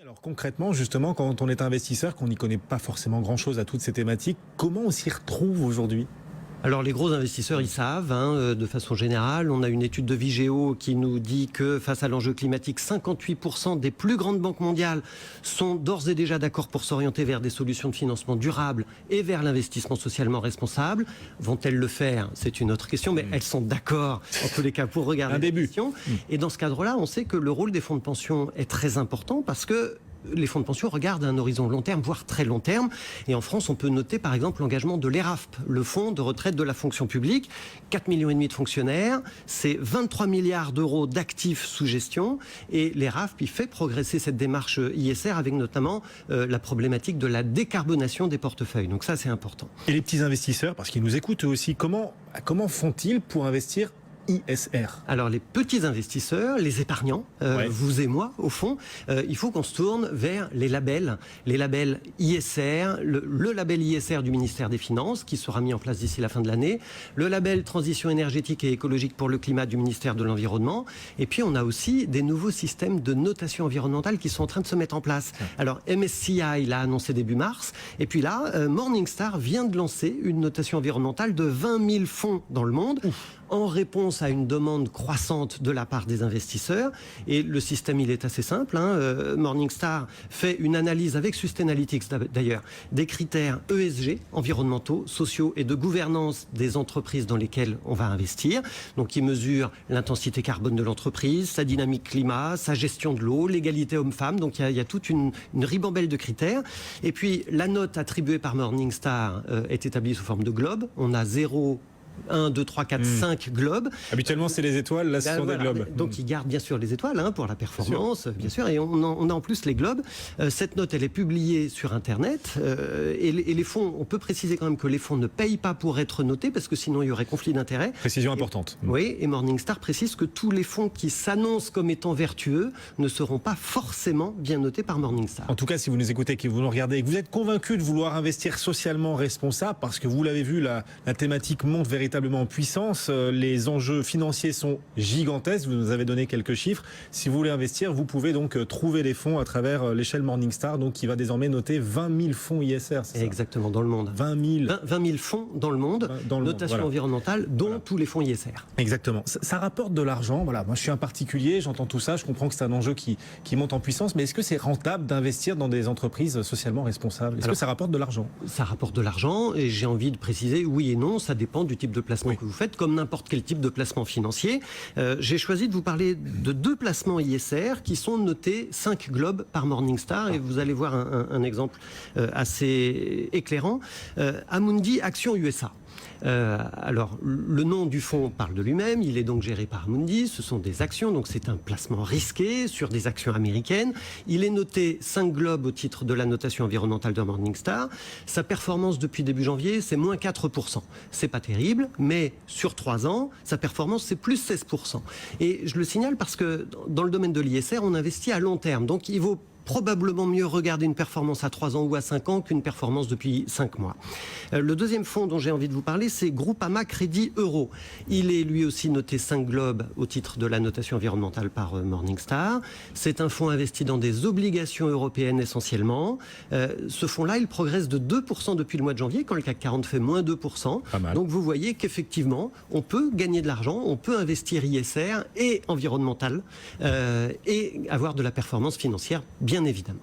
Alors concrètement, justement, quand on est investisseur, qu'on n'y connaît pas forcément grand-chose à toutes ces thématiques, comment on s'y retrouve aujourd'hui? Alors les gros investisseurs, ils savent, de façon générale. On a une étude de Vigeo qui nous dit que face à l'enjeu climatique, 58% des plus grandes banques mondiales sont d'ores et déjà d'accord pour s'orienter vers des solutions de financement durables et vers l'investissement socialement responsable. Vont-elles le faire? C'est une autre question, mais elles sont d'accord, en tous les cas, pour regarder la question. Et dans ce cadre-là, on sait que le rôle des fonds de pension est très important parce que les fonds de pension regardent un horizon long terme, voire très long terme. Et en France, on peut noter par exemple l'engagement de l'ERAFP, le fonds de retraite de la fonction publique. 4,5 millions de fonctionnaires, c'est 23 milliards d'euros d'actifs sous gestion. Et l'ERAFP, il fait progresser cette démarche ISR avec notamment la problématique de la décarbonation des portefeuilles. Donc ça, c'est important. Et les petits investisseurs, parce qu'ils nous écoutent eux aussi, comment font-ils pour investir ISR? Alors les petits investisseurs, les épargnants, vous et moi au fond, il faut qu'on se tourne vers les labels ISR, le label ISR du ministère des Finances qui sera mis en place d'ici la fin de l'année, le label Transition énergétique et écologique pour le climat du ministère de l'Environnement, et puis on a aussi des nouveaux systèmes de notation environnementale qui sont en train de se mettre en place. Alors MSCI l'a annoncé début mars, et puis là Morningstar vient de lancer une notation environnementale de 20 000 fonds dans le monde. En réponse à une demande croissante de la part des investisseurs. Et le système, il est assez simple. Morningstar fait une analyse avec Sustainalytics d'ailleurs des critères ESG, environnementaux, sociaux et de gouvernance des entreprises dans lesquelles on va investir. Donc, il mesure l'intensité carbone de l'entreprise, sa dynamique climat, sa gestion de l'eau, l'égalité homme-femme. Donc, il y a toute une ribambelle de critères. Et puis, la note attribuée par Morningstar est établie sous forme de globe. On a 0, 1, 2, 3, 4, 5 globes. Habituellement, c'est les étoiles, là, ce sont des globes. Donc, ils gardent bien sûr les étoiles pour la performance, bien sûr, et on a en plus les globes. Cette note, elle est publiée sur Internet, et les fonds, on peut préciser quand même que les fonds ne payent pas pour être notés, parce que sinon, il y aurait conflit d'intérêts. Précision importante. Oui, et Morningstar précise que tous les fonds qui s'annoncent comme étant vertueux ne seront pas forcément bien notés par Morningstar. En tout cas, si vous nous écoutez, que vous nous regardez, et que vous êtes convaincu de vouloir investir socialement responsable, parce que vous l'avez vu, la thématique monte véritablement en puissance, les enjeux financiers sont gigantesques, vous nous avez donné quelques chiffres. Si vous voulez investir, vous pouvez donc trouver les fonds à travers l'échelle Morningstar, donc qui va désormais noter 20 000 fonds ISR, c'est ça? Exactement, dans le monde. 20 000 fonds dans le monde, notation environnementale, dont tous les fonds ISR. Exactement. Ça rapporte de l'argent. Voilà, moi je suis un particulier, j'entends tout ça, je comprends que c'est un enjeu qui monte en puissance, mais est-ce que c'est rentable d'investir dans des entreprises socialement responsables? Est-ce que ça rapporte de l'argent? Ça rapporte de l'argent, et j'ai envie de préciser oui et non, ça dépend du type de placement que vous faites, comme n'importe quel type de placement financier. J'ai choisi de vous parler de 2 placements ISR qui sont notés 5 globes par Morningstar, et vous allez voir un exemple assez éclairant. Amundi Action USA. Alors, le nom du fonds parle de lui-même, il est donc géré par Amundi, ce sont des actions, donc c'est un placement risqué sur des actions américaines. Il est noté 5 globes au titre de la notation environnementale de Morningstar. Sa performance depuis début janvier, c'est moins 4%. C'est pas terrible, mais sur 3 ans, sa performance, c'est plus 16%. Et je le signale parce que dans le domaine de l'ISR, on investit à long terme, donc il vaut probablement mieux regarder une performance à 3 ans ou à 5 ans qu'une performance depuis 5 mois. Le deuxième fonds dont j'ai envie de vous parler, c'est Groupama Crédit Euro. Il est lui aussi noté 5 globes au titre de la notation environnementale par Morningstar. C'est un fonds investi dans des obligations européennes essentiellement. Ce fonds-là, il progresse de 2% depuis le mois de janvier, quand le CAC 40 fait moins 2%. Donc vous voyez qu'effectivement, on peut gagner de l'argent, on peut investir ISR et environnemental et avoir de la performance financière, bien évidemment.